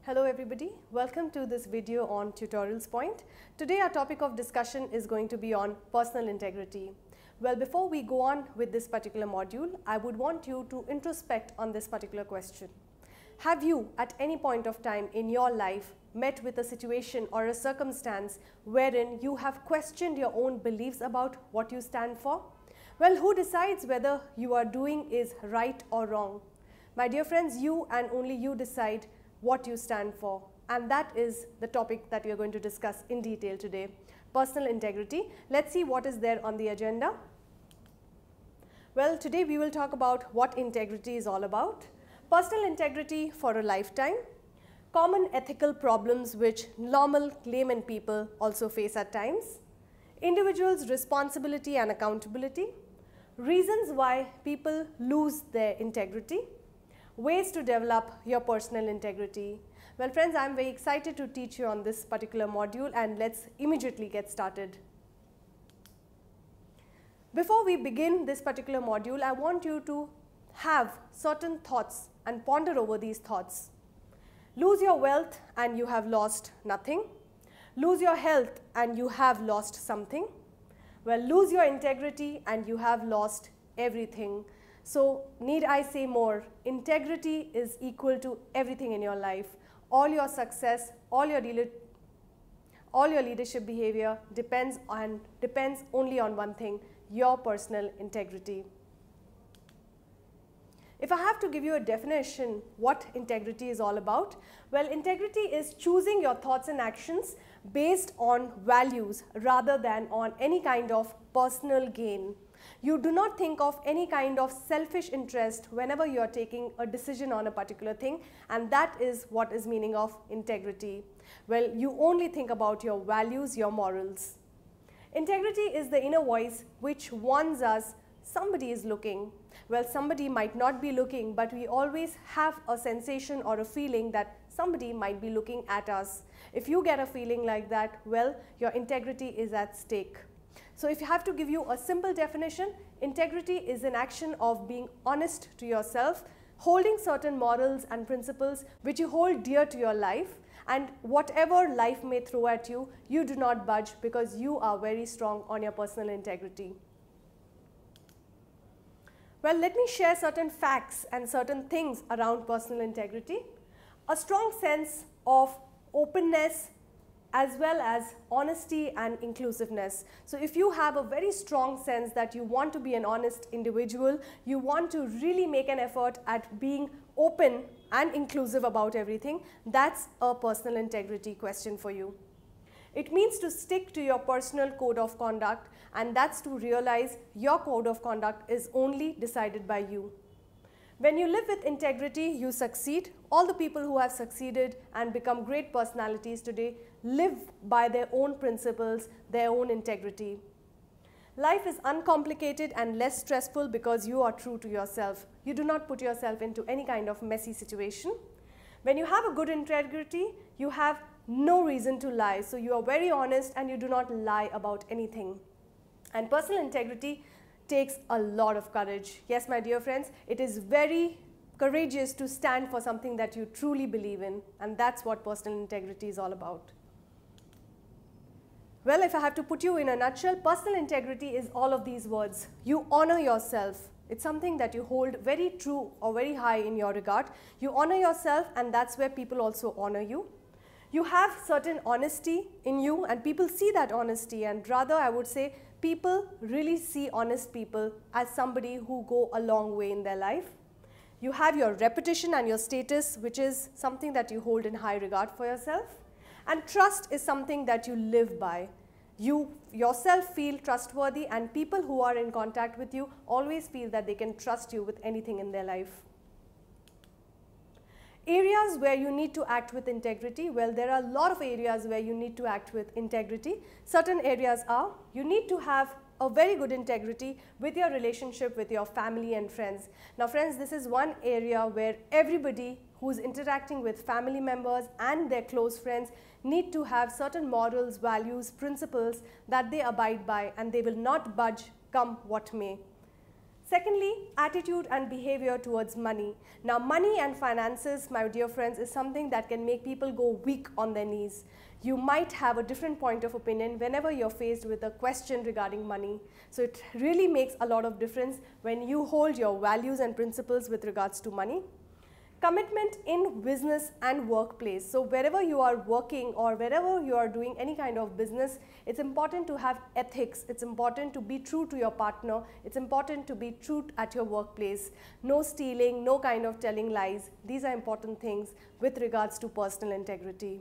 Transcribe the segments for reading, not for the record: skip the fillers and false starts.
Hello everybody, welcome to this video on TutorialsPoint. Today our topic of discussion is going to be on personal integrity. Well, before we go on with this particular module, I would want you to introspect on this particular question. Have you at any point of time in your life met with a situation or a circumstance wherein you have questioned your own beliefs about what you stand for? Well, who decides whether you are doing is right or wrong? My dear friends, you and only you decide what you stand for, and that is the topic that we are going to discuss in detail today. Personal integrity. Let's see what is there on the agenda. Well, today we will talk about what integrity is all about, personal integrity for a lifetime, common ethical problems which normal layman people also face at times, individuals' responsibility and accountability, reasons why people lose their integrity, ways to develop your personal integrity. Well friends, I am very excited to teach you on this particular module, and let's immediately get started. Before we begin this particular module, I want you to have certain thoughts and ponder over these thoughts. Lose your wealth and you have lost nothing. Lose your health and you have lost something. Well, lose your integrity and you have lost everything. So, need I say more? Integrity is equal to everything in your life. All your success, all your leadership behavior depends only on one thing: your personal integrity. If I have to give you a definition what integrity is all about, well, integrity is choosing your thoughts and actions based on values rather than on any kind of personal gain. You do not think of any kind of selfish interest whenever you are taking a decision on a particular thing, and that is what is meaning of integrity. Well, you only think about your values, your morals. Integrity is the inner voice which warns us somebody is looking. Well, somebody might not be looking, but we always have a sensation or a feeling that somebody might be looking at us. If you get a feeling like that, well, your integrity is at stake. So if I have to give you a simple definition, integrity is an action of being honest to yourself, holding certain morals and principles which you hold dear to your life, and whatever life may throw at you, you do not budge because you are very strong on your personal integrity. Well, let me share certain facts and certain things around personal integrity. A strong sense of openness as well as honesty and inclusiveness. So if you have a very strong sense that you want to be an honest individual, you want to really make an effort at being open and inclusive about everything, that's a personal integrity question for you. It means to stick to your personal code of conduct, and that's to realize your code of conduct is only decided by you. When you live with integrity, you succeed. All the people who have succeeded and become great personalities today live by their own principles, their own integrity. Life is uncomplicated and less stressful because you are true to yourself. You do not put yourself into any kind of messy situation. When you have a good integrity, you have no reason to lie. So you are very honest and you do not lie about anything. And personal integrity takes a lot of courage. Yes, my dear friends, it is very courageous to stand for something that you truly believe in, and that's what personal integrity is all about. Well, if I have to put you in a nutshell, personal integrity is all of these words. You honor yourself. It's something that you hold very true or very high in your regard. You honor yourself, and that's where people also honor you. You have certain honesty in you, and people see that honesty, and rather I would say people really see honest people as somebody who go a long way in their life. You have your reputation and your status, which is something that you hold in high regard for yourself. And trust is something that you live by. You yourself feel trustworthy, and people who are in contact with you always feel that they can trust you with anything in their life. Areas where you need to act with integrity, well, there are a lot of areas where you need to act with integrity. Certain areas are, you need to have a very good integrity with your relationship with your family and friends. Now friends, this is one area where everybody who is interacting with family members and their close friends need to have certain morals, values, principles that they abide by, and they will not budge come what may. Secondly, attitude and behavior towards money. Now, money and finances, my dear friends, is something that can make people go weak on their knees. You might have a different point of opinion whenever you're faced with a question regarding money. So it really makes a lot of difference when you hold your values and principles with regards to money. Commitment in business and workplace. So wherever you are working or wherever you are doing any kind of business, it's important to have ethics. It's important to be true to your partner. It's important to be true at your workplace. No stealing, no kind of telling lies. These are important things with regards to personal integrity.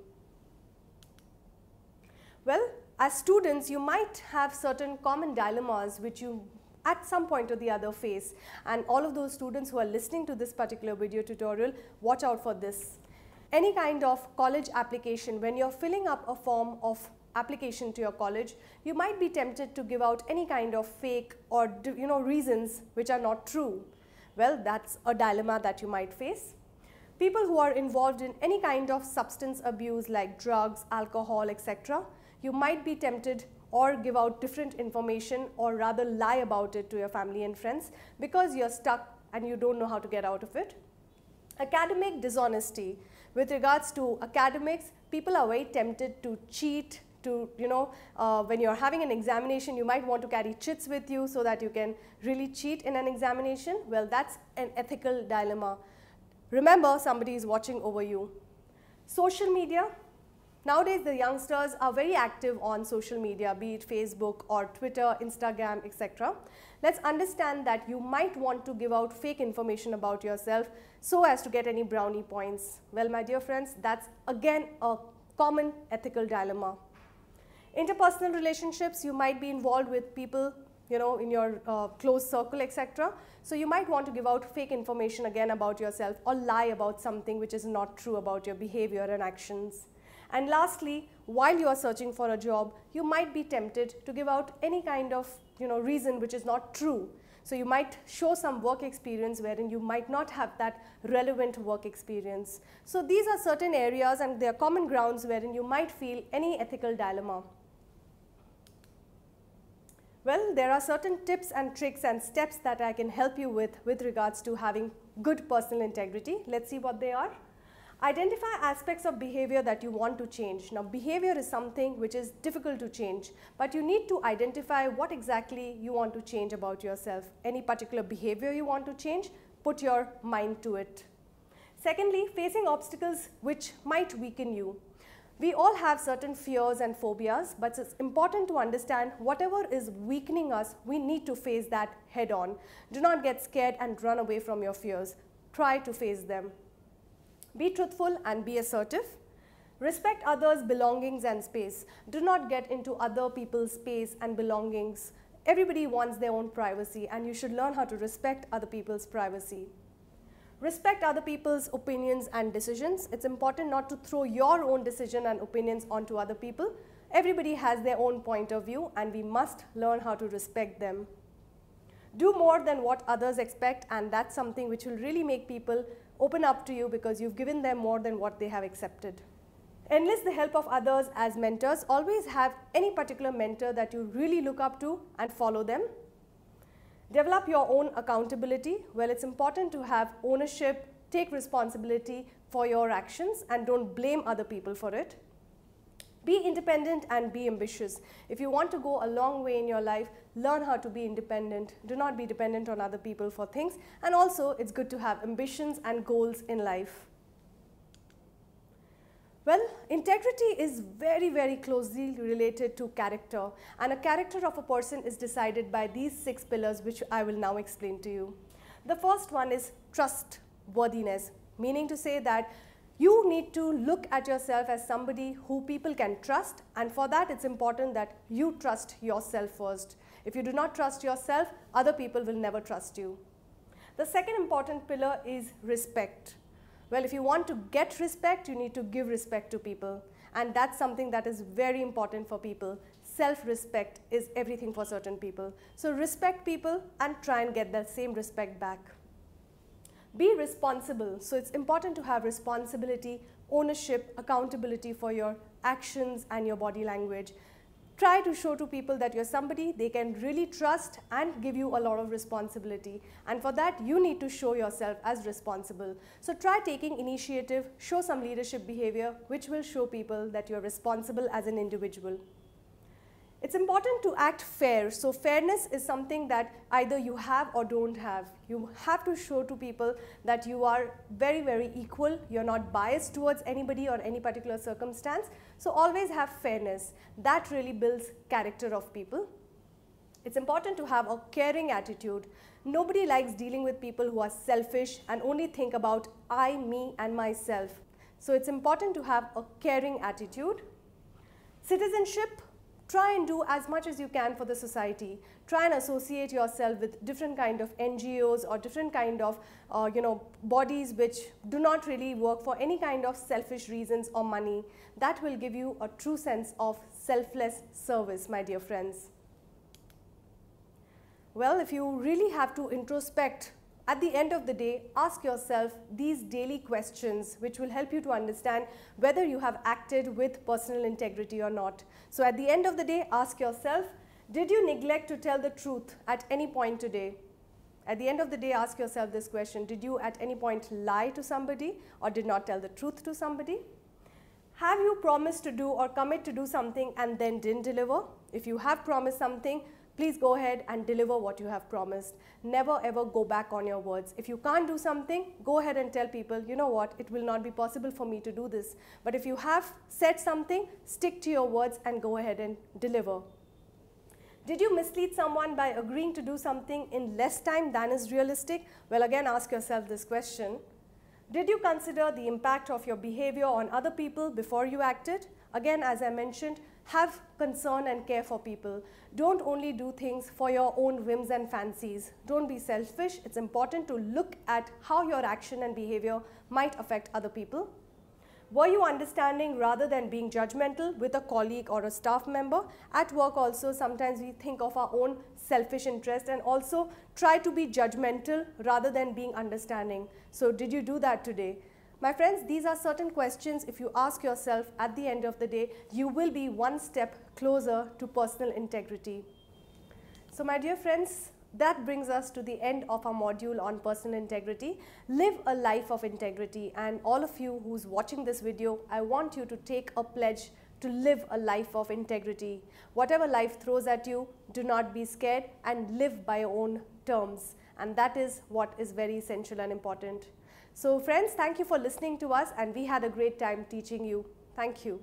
Well, as students, you might have certain common dilemmas which you at some point or the other face, and all of those students who are listening to this particular video tutorial, watch out for this. Any kind of college application, when you're filling up a form of application to your college, you might be tempted to give out any kind of fake or reasons which are not true. Well, that's a dilemma that you might face. People who are involved in any kind of substance abuse like drugs, alcohol, etc., you might be tempted or give out different information or rather lie about it to your family and friends because you're stuck and you don't know how to get out of it. Academic dishonesty. With regards to academics, people are very tempted to cheat, to, when you're having an examination, you might want to carry chits with you so that you can really cheat in an examination. Well, that's an ethical dilemma. Remember, somebody is watching over you. Social media. Nowadays, the youngsters are very active on social media, be it Facebook or Twitter, Instagram, etc. Let's understand that you might want to give out fake information about yourself so as to get any brownie points. Well, my dear friends, that's again a common ethical dilemma. Interpersonal relationships, you might be involved with people, in your close circle, etc. So you might want to give out fake information again about yourself or lie about something which is not true about your behavior and actions. And lastly, while you are searching for a job, you might be tempted to give out any kind of reason which is not true. So you might show some work experience wherein you might not have that relevant work experience. So these are certain areas and they are common grounds wherein you might feel any ethical dilemma. Well, there are certain tips and tricks and steps that I can help you with regards to having good personal integrity. Let's see what they are. Identify aspects of behavior that you want to change. Now, behavior is something which is difficult to change, but you need to identify what exactly you want to change about yourself. Any particular behavior you want to change, put your mind to it. Secondly, facing obstacles which might weaken you. We all have certain fears and phobias, but it's important to understand whatever is weakening us, we need to face that head on. Do not get scared and run away from your fears. Try to face them. Be truthful and be assertive. Respect others' belongings and space. Do not get into other people's space and belongings. Everybody wants their own privacy and you should learn how to respect other people's privacy. Respect other people's opinions and decisions. It's important not to throw your own decision and opinions onto other people. Everybody has their own point of view and we must learn how to respect them. Do more than what others expect, and that's something which will really make people open up to you because you've given them more than what they have accepted. Enlist the help of others as mentors. Always have any particular mentor that you really look up to and follow them. Develop your own accountability. Well, it's important to have ownership, take responsibility for your actions and don't blame other people for it. Be independent and be ambitious. If you want to go a long way in your life, learn how to be independent. Do not be dependent on other people for things. And also, it's good to have ambitions and goals in life. Well, integrity is very, very closely related to character. And a character of a person is decided by these 6 pillars, which I will now explain to you. The first one is trustworthiness, meaning to say that you need to look at yourself as somebody who people can trust, and for that it's important that you trust yourself first. If you do not trust yourself, other people will never trust you. The second important pillar is respect. Well, if you want to get respect, you need to give respect to people, and that's something that is very important for people. Self-respect is everything for certain people. So respect people and try and get that same respect back. Be responsible. So it's important to have responsibility, ownership, accountability for your actions and your body language. try to show to people that you're somebody they can really trust and give you a lot of responsibility. And for that, you need to show yourself as responsible. So try taking initiative, show some leadership behavior, which will show people that you're responsible as an individual. It's important to act fair. So fairness is something that either you have or don't have. You have to show to people that you are very, very equal. You're not biased towards anybody or any particular circumstance. So always have fairness. That really builds character of people. It's important to have a caring attitude. Nobody likes dealing with people who are selfish and only think about I, me, and myself. So it's important to have a caring attitude. Citizenship. Try and do as much as you can for the society. Try and associate yourself with different kind of NGOs or different kind of bodies which do not really work for any kind of selfish reasons or money. That will give you a true sense of selfless service, my dear friends. Well, if you really have to introspect, at the end of the day, ask yourself these daily questions which will help you to understand whether you have acted with personal integrity or not. So at the end of the day, ask yourself, did you neglect to tell the truth at any point today? At the end of the day, ask yourself this question, did you at any point lie to somebody or did not tell the truth to somebody? Have you promised to do or commit to do something and then didn't deliver? If you have promised something, please go ahead and deliver what you have promised. Never ever go back on your words. If you can't do something, go ahead and tell people, you know what, it will not be possible for me to do this. But if you have said something, stick to your words and go ahead and deliver. Did you mislead someone by agreeing to do something in less time than is realistic? Well, again, ask yourself this question. Did you consider the impact of your behavior on other people before you acted? Again, as I mentioned, have concern and care for people. Don't only do things for your own whims and fancies. Don't be selfish. It's important to look at how your action and behavior might affect other people. Were you understanding rather than being judgmental with a colleague or a staff member? At work also, sometimes we think of our own selfish interest and also try to be judgmental rather than being understanding. So did you do that today? My friends, these are certain questions if you ask yourself at the end of the day, you will be one step closer to personal integrity. So my dear friends, that brings us to the end of our module on personal integrity. Live a life of integrity, and all of you who's watching this video, I want you to take a pledge to live a life of integrity. Whatever life throws at you, do not be scared and live by your own terms. And that is what is very essential and important. So friends, thank you for listening to us, and we had a great time teaching you. Thank you.